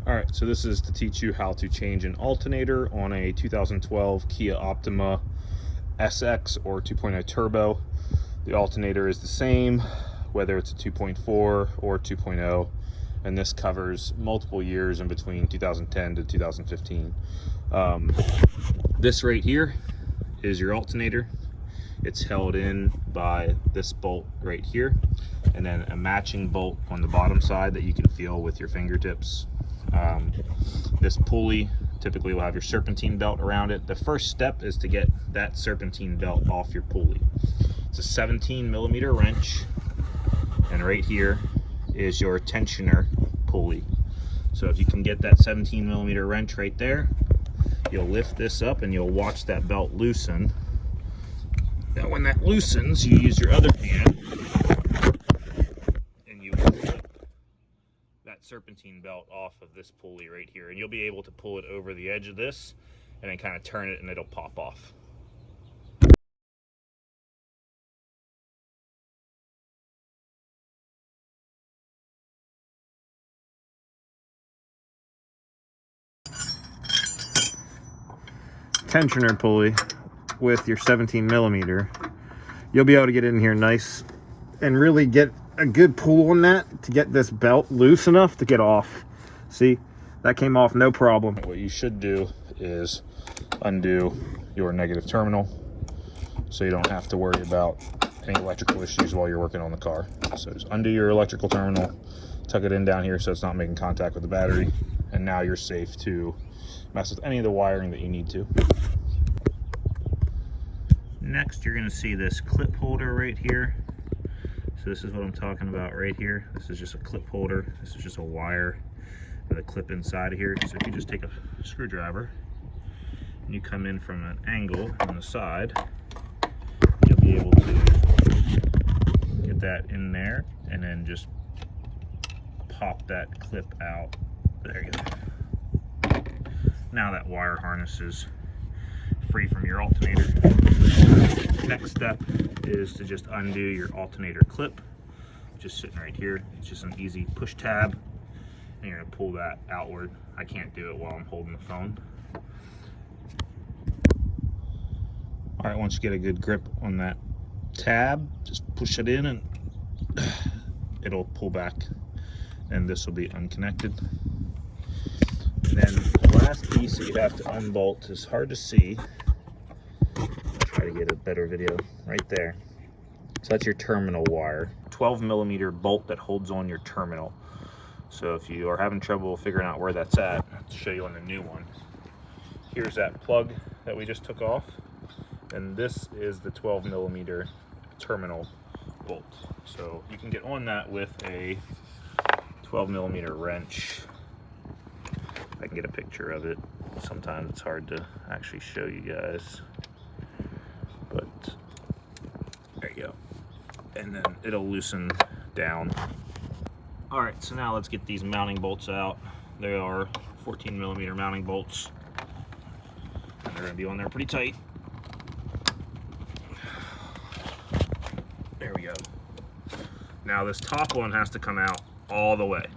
All right, so this is to teach you how to change an alternator on a 2012 Kia Optima SX or 2.0 turbo. The alternator is the same, whether it's a 2.4 or 2.0, and this covers multiple years in between 2010 to 2015. This right here is your alternator. It's held in by this bolt right here, and then a matching bolt on the bottom side that you can feel with your fingertips. This pulley typically will have your serpentine belt around it. The first step is to get that serpentine belt off your pulley. It's a 17mm wrench, and right here is your tensioner pulley. So if you can get that 17mm wrench right there, you'll lift this up and you'll watch that belt loosen. Now when that loosens, you use your other hand and you pull that serpentine belt off of this pulley right here, and you'll be able to pull it over the edge of this and then kind of turn it and it'll pop off. Tensioner pulley with your 17mm, you'll be able to get in here nice and really get a good pull on that to get this belt loose enough to get off. See, that came off no problem. What you should do is undo your negative terminal so you don't have to worry about any electrical issues while you're working on the car. So just undo your electrical terminal, tuck it in down here so it's not making contact with the battery, and now you're safe to mess with any of the wiring that you need to. Next, you're going to see this clip holder right here. So this is what I'm talking about right here. This is just a clip holder. This is just a wire with a clip inside of here. So if you just take a screwdriver and you come in from an angle on the side, you'll be able to get that in there and then just pop that clip out. There you go. Now that wire harness is free from your alternator. Next step is to just undo your alternator clip, just sitting right here. It's just an easy push tab, and you're gonna pull that outward. I can't do it while I'm holding the phone. All right, once you get a good grip on that tab, just push it in and it'll pull back, and this will be unconnected. And then the last piece that you have to unbolt is hard to see. I'll try to get a better video right there. So that's your terminal wire. 12mm bolt that holds on your terminal. So if you are having trouble figuring out where that's at, I'll show you on the new one. Here's that plug that we just took off, and this is the 12mm terminal bolt. So you can get on that with a 12mm wrench. I can get a picture of it. Sometimes it's hard to actually show you guys, but there you go. And then it'll loosen down. All right, so now let's get these mounting bolts out. They are 14mm mounting bolts, and they're gonna be on there pretty tight. There we go. Now this top one has to come out all the way.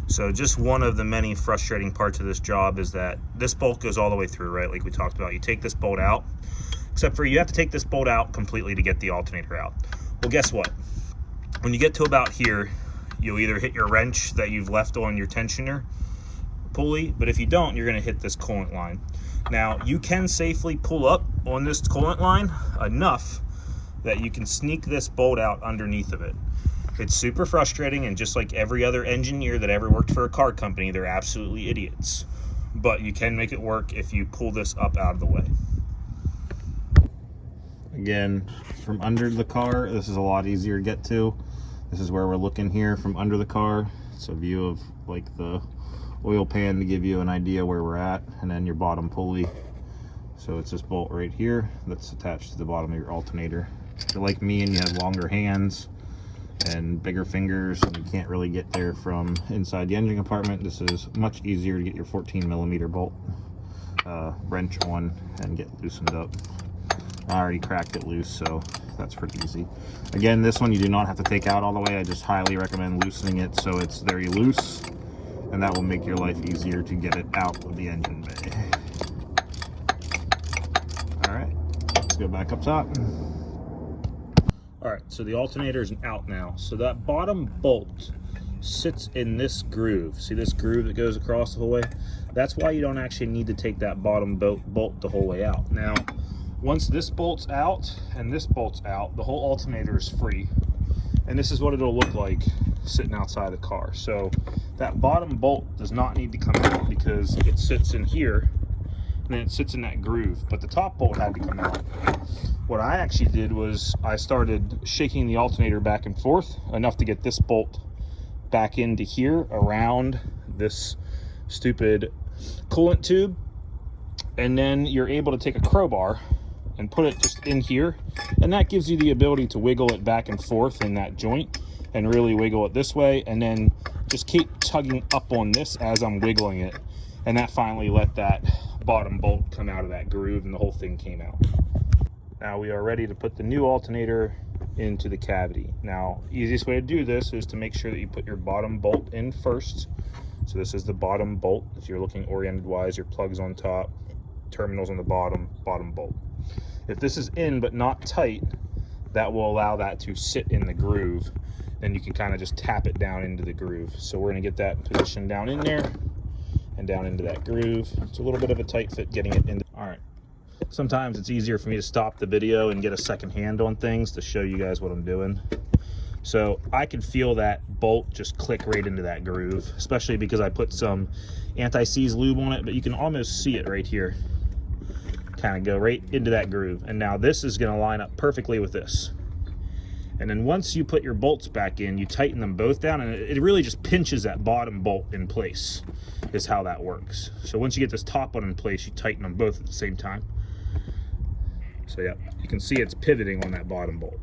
So just one of the many frustrating parts of this job is that this bolt goes all the way through, right? Like we talked about, you take this bolt out, except for you have to take this bolt out completely to get the alternator out. Well, guess what? When you get to about here, you'll either hit your wrench that you've left on your tensioner pulley, but if you don't, you're gonna hit this coolant line. Now, you can safely pull up on this coolant line enough that you can sneak this bolt out underneath of it. It's super frustrating, and just like every other engineer that ever worked for a car company, they're absolutely idiots. But you can make it work if you pull this up out of the way. Again, from under the car, this is a lot easier to get to. This is where we're looking here from under the car. It's a view of like the oil pan to give you an idea where we're at, and then your bottom pulley. So it's this bolt right here that's attached to the bottom of your alternator. If you're like me and you have longer hands and bigger fingers and you can't really get there from inside the engine compartment, this is much easier to get your 14mm bolt wrench on and get loosened up. I already cracked it loose, so that's pretty easy. Again, this one you do not have to take out all the way. I just highly recommend loosening it so it's very loose, and that will make your life easier to get it out of the engine bay. All right, let's go back up top. All right, so the alternator is out now. So that bottom bolt sits in this groove. See this groove that goes across the whole way? That's why you don't actually need to take that bottom bolt the whole way out. Now, once this bolt's out and this bolt's out, the whole alternator is free. And this is what it'll look like sitting outside the car. So that bottom bolt does not need to come out because it sits in here and then it sits in that groove. But the top bolt had to come out. What I actually did was I started shaking the alternator back and forth enough to get this bolt back into here around this stupid coolant tube. And then you're able to take a crowbar and put it just in here, and that gives you the ability to wiggle it back and forth in that joint and really wiggle it this way, and then just keep tugging up on this as I'm wiggling it, and that finally let that bottom bolt come out of that groove and the whole thing came out. Now we are ready to put the new alternator into the cavity. Now, easiest way to do this is to make sure that you put your bottom bolt in first. So this is the bottom bolt. If you're looking oriented wise, your plug's on top, terminals on the bottom bolt. If this is in but not tight, that will allow that to sit in the groove. Then you can kind of just tap it down into the groove. So we're going to get that position down in there and down into that groove. It's a little bit of a tight fit getting it in. All right. Sometimes it's easier for me to stop the video and get a second hand on things to show you guys what I'm doing. So I can feel that bolt just click right into that groove, especially because I put some anti-seize lube on it, but you can almost see it right here. Kind of go right into that groove. And now this is going to line up perfectly with this. And then once you put your bolts back in, you tighten them both down, and it really just pinches that bottom bolt in place, is how that works. So once you get this top one in place, you tighten them both at the same time. So yeah, you can see it's pivoting on that bottom bolt.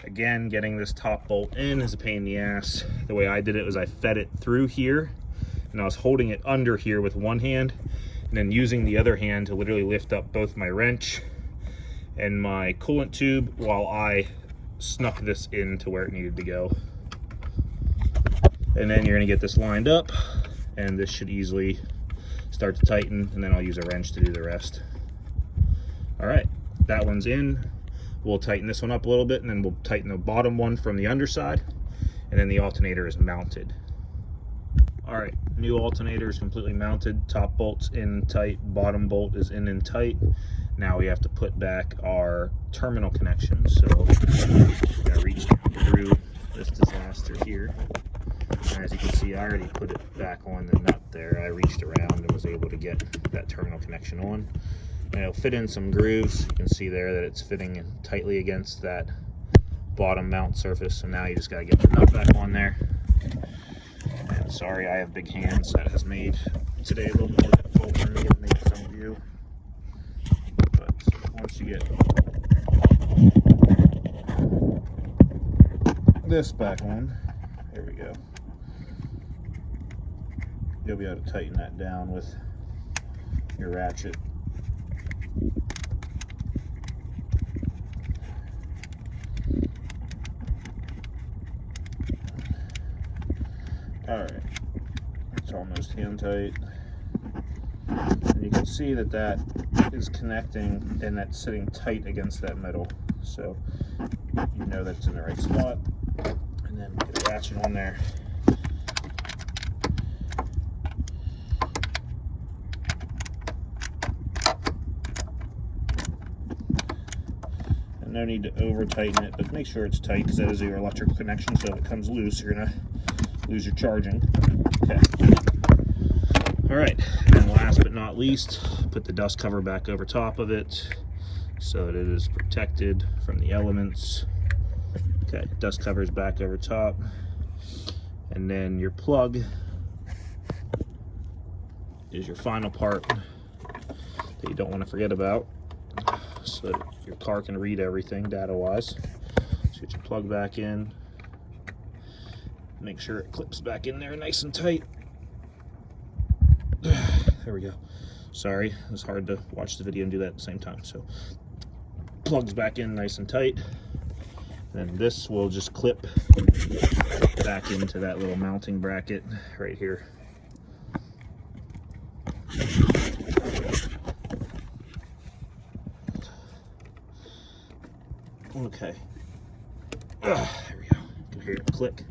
Again, getting this top bolt in is a pain in the ass. The way I did it was I fed it through here, and I was holding it under here with one hand, and then using the other hand to literally lift up both my wrench and my coolant tube while I snuck this into where it needed to go. And then you're gonna get this lined up, and this should easily start to tighten, and then I'll use a wrench to do the rest. All right, that one's in. We'll tighten this one up a little bit, and then we'll tighten the bottom one from the underside, and then the alternator is mounted. All right, new alternator is completely mounted. Top bolt's in tight, bottom bolt is in and tight. Now we have to put back our terminal connection. So we're gonna reach through this disaster here. And as you can see, I already put it back on the nut there. I reached around and was able to get that terminal connection on. And it'll fit in some grooves. You can see there that it's fitting in tightly against that bottom mount surface. So now you just gotta get the nut back on there. And sorry, I have big hands. That has made today a little bit more difficult for me to make some of you. But once you get this back on, there we go, you'll be able to tighten that down with your ratchet. All right, it's almost hand tight. And you can see that that is connecting and that's sitting tight against that metal. So you know that's in the right spot. And then get a ratchet on there. And no need to over tighten it, but make sure it's tight because that is your electrical connection. So if it comes loose, you're gonna lose your charging. Okay. All right, and last but not least, put the dust cover back over top of it so that it is protected from the elements. Okay, dust cover is back over top. And then your plug is your final part that you don't want to forget about, so that your car can read everything data-wise. So get your plug back in. Make sure it clips back in there nice and tight. There we go. Sorry, it was hard to watch the video and do that at the same time. So plugs back in nice and tight. Then this will just clip back into that little mounting bracket right here. Okay. There we go. You can hear it click.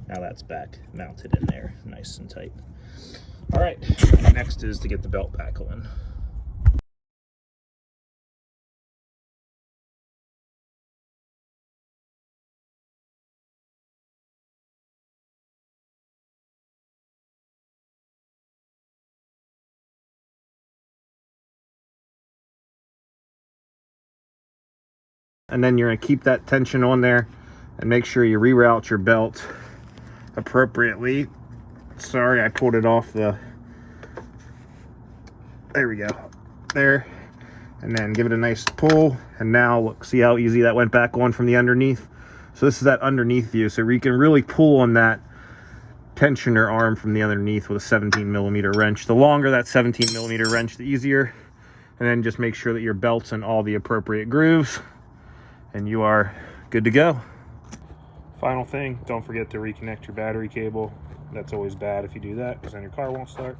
Now that's back mounted in there, nice and tight. All right, next is to get the belt back on. And then you're going to keep that tension on there and make sure you reroute your belt appropriately. Sorry, I pulled it off the, there we go, there. And then give it a nice pull. And now look, see how easy that went back on from the underneath? So this is that underneath view. So you can really pull on that tensioner arm from the underneath with a 17mm wrench. The longer that 17mm wrench, the easier. And then just make sure that your belt's in all the appropriate grooves, and you are good to go. Final thing, don't forget to reconnect your battery cable. That's always bad if you do that, because then your car won't start.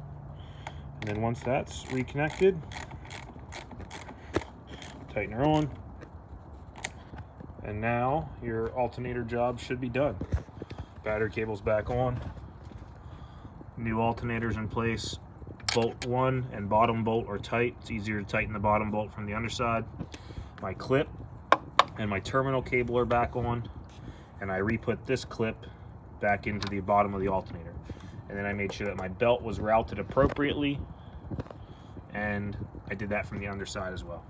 And then once that's reconnected, tighten her on. And now your alternator job should be done. Battery cable's back on. New alternators in place. Bolt 1 and bottom bolt are tight. It's easier to tighten the bottom bolt from the underside. My clip and my terminal cable are back on, and I re-put this clip back into the bottom of the alternator. And then I made sure that my belt was routed appropriately, and I did that from the underside as well.